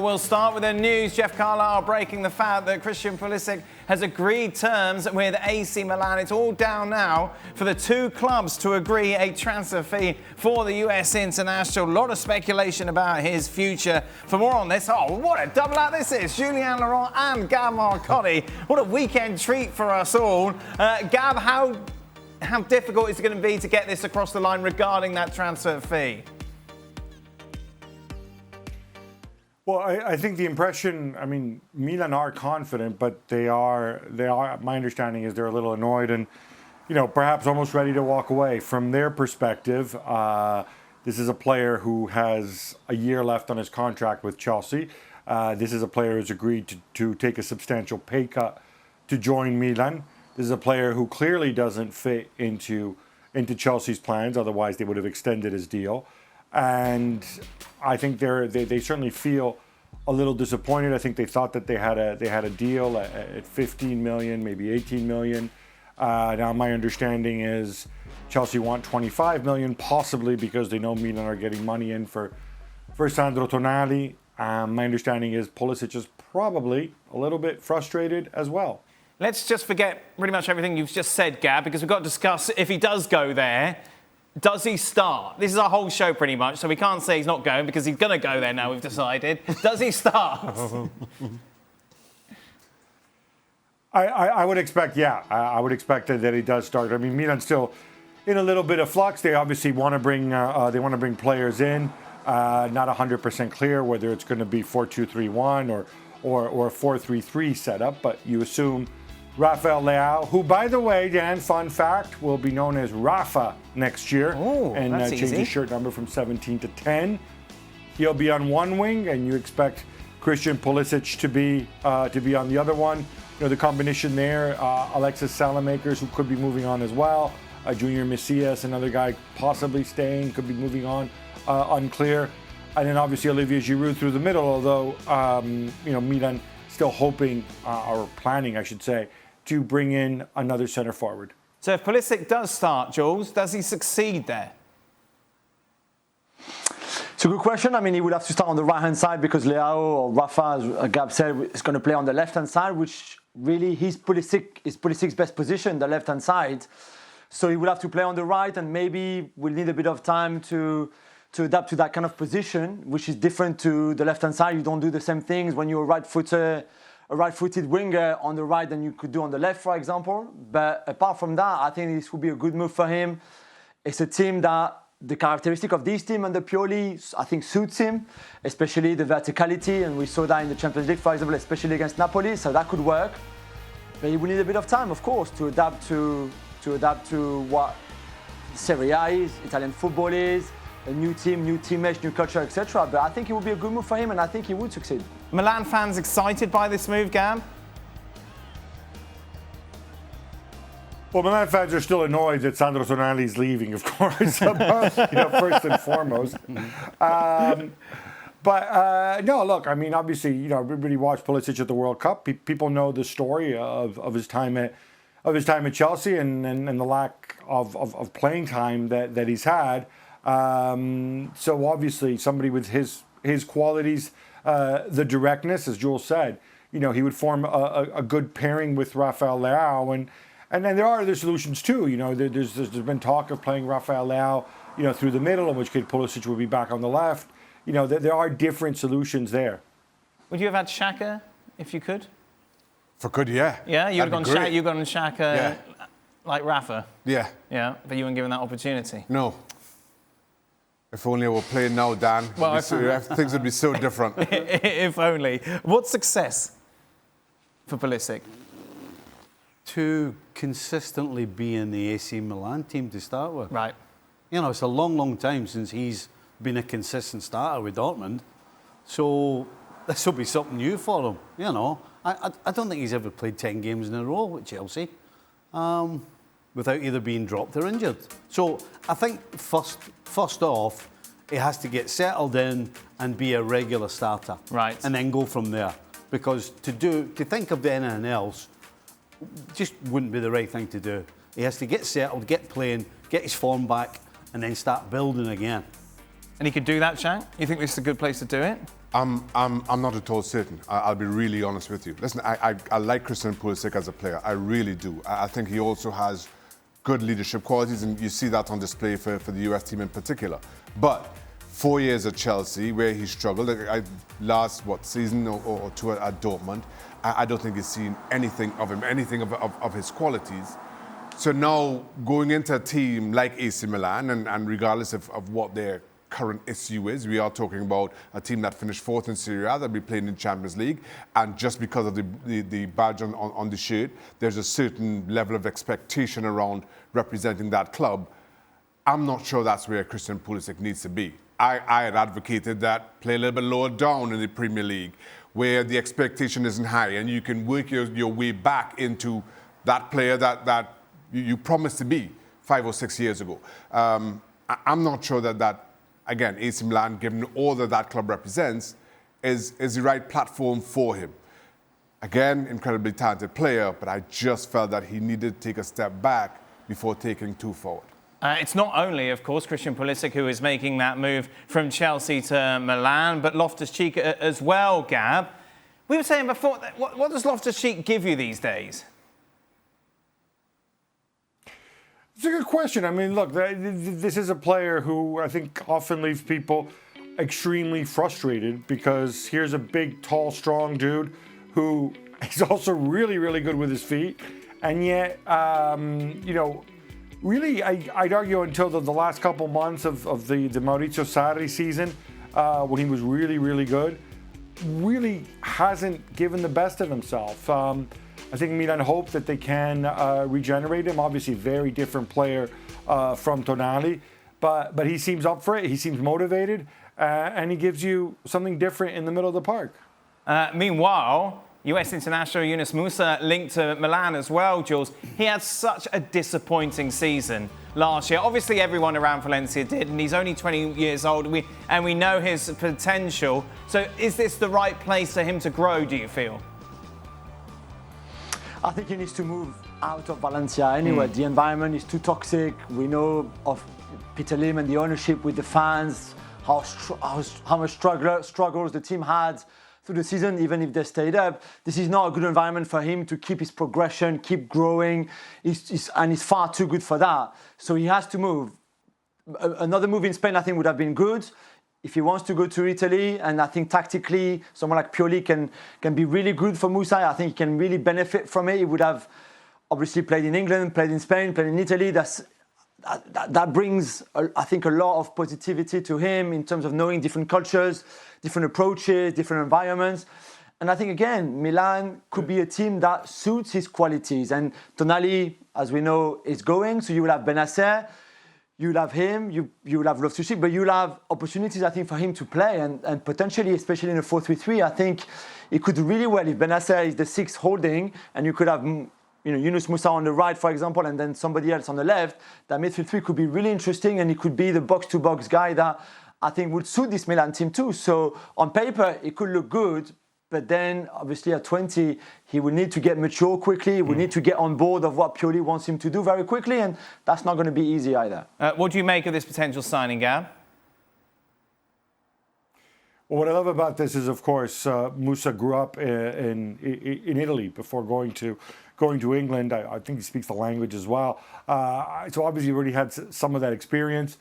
We'll start with the news. Jeff Carlisle breaking the fact that Christian Pulisic has agreed terms with AC Milan. It's all down now for the two clubs to agree a transfer fee for the US international. A lot of speculation about his future. For more on this, what a double act this is. Julien Laurens and Gab Marcotti. What a weekend treat for us all. Gab, how difficult is it going to be to get this across the line regarding that transfer fee? Well, I think the impression, Milan are confident, but they are, my understanding is they're a little annoyed and, perhaps almost ready to walk away. From their perspective, this is a player who has a year left on his contract with Chelsea. This is a player who's agreed to take a substantial pay cut to join Milan. This is a player who clearly doesn't fit into Chelsea's plans, otherwise they would have extended his deal. And I think they certainly feel a little disappointed. I think they thought that they had a deal at 15 million, maybe 18 million. Now my understanding is Chelsea want 25 million, possibly because they know Milan are getting money in for Sandro Tonali. My understanding is Pulisic is probably a little bit frustrated as well. Let's just forget pretty much everything you've just said, Gab, because we've got to discuss if he does go there. Does he start? This is our whole show pretty much, so we can't say he's not going because he's going to go there now, we've decided. Does he start? I would expect, I would expect that he does start. Milan's still in a little bit of flux. They obviously want to bring players in. Not 100% clear whether it's going to be 4-2-3-1 or 4-3-3 setup, but you assume Rafael Leao, who, by the way, Dan, fun fact, will be known as Rafa next year. And change his shirt number from 17 to 10. He'll be on one wing, and you expect Christian Pulisic to be on the other one. The combination there, Alexis Salamakers, who could be moving on as well. Junior Messias, another guy possibly staying, could be moving on, unclear. And then obviously Olivier Giroud through the middle, although, Milan still hoping, or planning, I should say, to bring in another centre forward. So if Pulisic does start, Jules, does he succeed there? It's a good question. He would have to start on the right-hand side because Leao or Rafa, as Gab said, is going to play on the left-hand side, which really is Pulisic's best position, the left-hand side. So he would have to play on the right, and maybe we'll need a bit of time to adapt to that kind of position, which is different to the left-hand side. You don't do the same things when you're a right-footed winger on the right than you could do on the left, for example. But apart from that, I think this would be a good move for him. It's a team that the characteristic of this team under Pioli, I think, suits him, especially the verticality, and we saw that in the Champions League, for example, especially against Napoli, so that could work. But he will need a bit of time, of course, to adapt to what Serie A is, Italian football is, a new team, new teammates, new culture, etc. But I think it would be a good move for him, and I think he would succeed. Milan fans excited by this move, Gab? Well, Milan fans are still annoyed that Sandro Tonali is leaving, of course, first and foremost. No, look, obviously, everybody watched Pulisic at the World Cup. People know the story of his time at Chelsea and the lack of playing time that he's had. So obviously, somebody with his qualities, the directness, as Jules said, he would form a good pairing with Rafael Leao, and then there are other solutions too. There's been talk of playing Rafael Leao, through the middle, in which case Pulisic would be back on the left. There are different solutions there. Would you have had Xhaka if you could? If I could, yeah. Yeah, you've gone Xhaka like Rafa. Yeah. Yeah, but you weren't given that opportunity. No. If only I were playing now, Dan. Well, things would be so different. If only. What's success for Pulisic? To consistently be in the AC Milan team to start with. Right. It's a long, long time since he's been a consistent starter with Dortmund. So this will be something new for him. I don't think he's ever played 10 games in a row with Chelsea without either being dropped or injured. So I think first off, he has to get settled in and be a regular starter. Right. And then go from there. Because to think of anything else just wouldn't be the right thing to do. He has to get settled, get playing, get his form back, and then start building again. And he could do that, Shank? You think this is a good place to do it? I'm not at all certain. I'll be really honest with you. Listen, I like Christian Pulisic as a player. I really do. I think he also has good leadership qualities, and you see that on display for the US team in particular. But 4 years at Chelsea, where he struggled, last season or two at Dortmund, I don't think he's seen anything of him, anything of his qualities. So now going into a team like AC Milan, and regardless of what their current issue is, we are talking about a team that finished fourth in Serie A, that'll be playing in Champions League, and just because of the badge on the shirt, there's a certain level of expectation around representing that club. I'm not sure that's where Christian Pulisic needs to be. I had advocated that play a little bit lower down in the Premier League, where the expectation isn't high, and you can work your way back into that player that you promised to be 5 or 6 years ago. I'm not sure that again, AC Milan, given all that club represents, is the right platform for him. Again, incredibly talented player, but I just felt that he needed to take a step back before taking two forward. It's not only, of course, Christian Pulisic who is making that move from Chelsea to Milan, but Loftus-Cheek as well, Gab. We were saying before, what does Loftus-Cheek give you these days? It's a good question. I mean, look, this is a player who I think often leaves people extremely frustrated, because here's a big, tall, strong dude who is also really, really good with his feet. And yet, really, I'd argue until the last couple months of the Maurizio Sarri season, when he was really, really good, really hasn't given the best of himself. I think Milan hope that they can regenerate him. Obviously, very different player from Tonali, but he seems up for it. He seems motivated, and he gives you something different in the middle of the park. Meanwhile, US international Yunus Musah linked to Milan as well, Jules. He had such a disappointing season last year. Obviously, everyone around Valencia did, and he's only 20 years old, and we know his potential. So is this the right place for him to grow, do you feel? I think he needs to move out of Valencia anyway. The environment is too toxic. We know of Peter Lim and the ownership with the fans, how much struggles the team had through the season, even if they stayed up. This is not a good environment for him to keep his progression, keep growing, and he's far too good for that. So he has to move. Another move in Spain, I think, would have been good. If he wants to go to Italy, and I think tactically, someone like Pioli can be really good for Musah. I think he can really benefit from it. He would have obviously played in England, played in Spain, played in Italy. That brings, I think, a lot of positivity to him in terms of knowing different cultures, different approaches, different environments. And I think, again, Milan could be a team that suits his qualities. And Tonali, as we know, is going. So you will have Benacer. You'll have him, you will have Loftus-Cheek, but you'll have opportunities, I think, for him to play, and potentially, especially in a 4-3-3, I think it could do really well if Benacer is the sixth holding, and you could have Yunus Musah on the right, for example, and then somebody else on the left. That midfield three could be really interesting, and he could be the box-to-box guy that I think would suit this Milan team too. So on paper, it could look good, but then obviously at 20, he will need to get mature quickly. He will need to get on board of what Pioli wants him to do very quickly, and that's not going to be easy either. What do you make of this potential signing, Gab? Well, what I love about this is, of course, Musah grew up in Italy before going to England. I think he speaks the language as well. So obviously he already had some of that experience.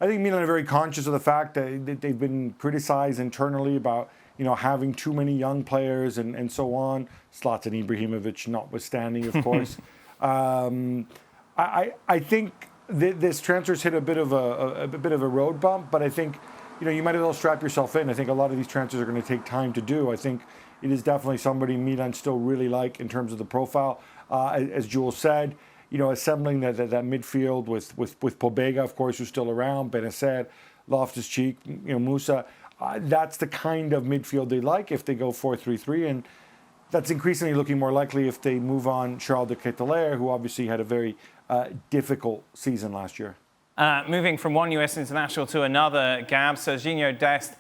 I think Milan are very conscious of the fact that they've been criticized internally about having too many young players and so on. Zlatan Ibrahimovic notwithstanding, of course. I think this transfer's hit a bit of a road bump, but I think you might as well strap yourself in. I think a lot of these transfers are going to take time to do. I think it is definitely somebody Milan still really like in terms of the profile. As Jules said, assembling that midfield with Pobega, of course, who's still around, Benacer, Loftus-Cheek, Musah. That's the kind of midfield they like if they go 4-3-3, and that's increasingly looking more likely if they move on Charles de Ketelaere, who obviously had a very difficult season last year. Moving from one US international to another, Gab, Sergino Dest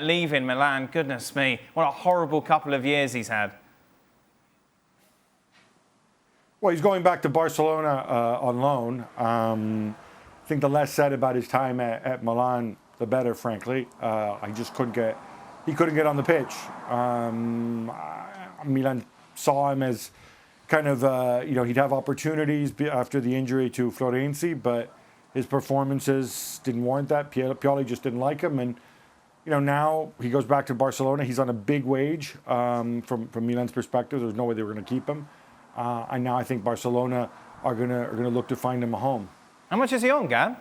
leaving Milan. Goodness me, what a horrible couple of years he's had. Well, he's going back to Barcelona on loan. I think the less said about his time at Milan, the better, frankly. I just couldn't get he couldn't get on the pitch. Milan saw him as kind of, he'd have opportunities after the injury to Florenzi, but his performances didn't warrant that. Pioli just didn't like him. And, now he goes back to Barcelona. He's on a big wage from Milan's perspective. There's no way they were going to keep him. And now I think Barcelona are gonna look to find him a home. How much is he on, Gab?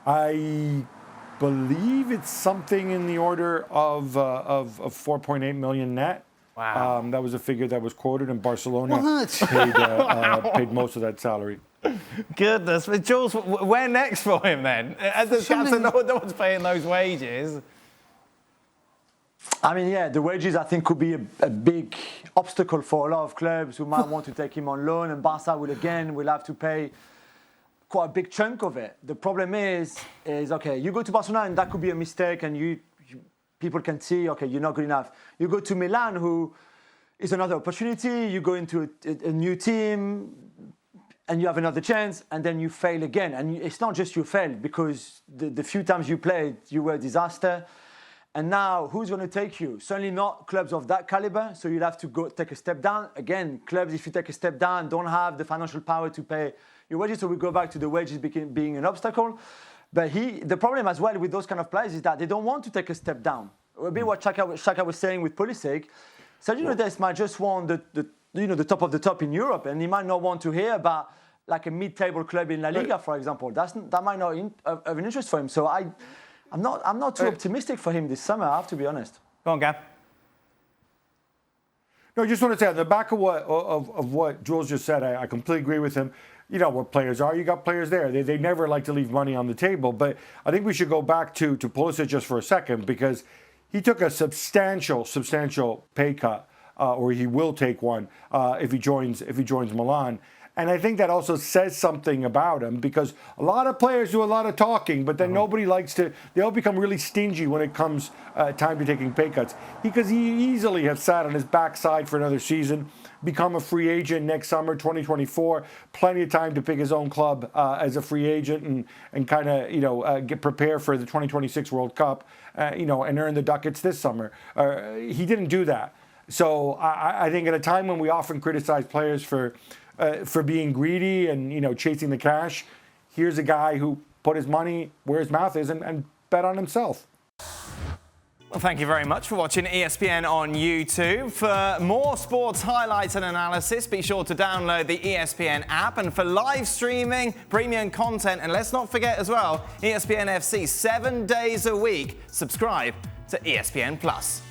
I believe it's something in the order of 4.8 million net. Wow. That was a figure that was quoted, and Barcelona paid most of that salary. Goodness. But Jules, where next for him then? As the captain, no one's paying those wages. I mean, yeah, the wages I think could be a big obstacle for a lot of clubs who might want to take him on loan, and Barca will have to pay quite a big chunk of it. The problem is okay, you go to Barcelona and that could be a mistake, and people can see, okay, you're not good enough. You go to Milan, who is another opportunity. You go into a new team, and you have another chance, and then you fail again. And it's not just you failed, because the few times you played, you were a disaster. And now, who's going to take you? Certainly not clubs of that caliber, so you'll have to go take a step down. Again, clubs, if you take a step down, don't have the financial power to pay your wages, so we go back to the wages being an obstacle. But the problem as well with those kind of players is that they don't want to take a step down. A bit what Xhaka was saying with Pulisic. Sergino Dest might just want the top of the top in Europe, and he might not want to hear about like a mid-table club in La Liga, for example. That might not have an interest for him. So I'm not too optimistic for him this summer, I have to be honest. Go on, Gab. No, I just want to say, on the back of what Jules just said, I completely agree with him. You know what players are. You got players there. They never like to leave money on the table. But I think we should go back to Pulisic just for a second, because he took a substantial pay cut, or he will take one if he joins Milan. And I think that also says something about him, because a lot of players do a lot of talking, but then nobody likes to. They all become really stingy when it comes time to taking pay cuts. Because he easily have sat on his backside for another season, become a free agent next summer, 2024. Plenty of time to pick his own club as a free agent and kind of get prepared for the 2026 World Cup, and earn the ducats this summer. He didn't do that. So I think at a time when we often criticize players for being greedy and chasing the cash, here's a guy who put his money where his mouth is and bet on himself. Well, thank you very much for watching ESPN on YouTube. For more sports highlights and analysis, be sure to download the ESPN app. And for live streaming, premium content, and let's not forget as well, ESPN FC 7 days a week. Subscribe to ESPN Plus.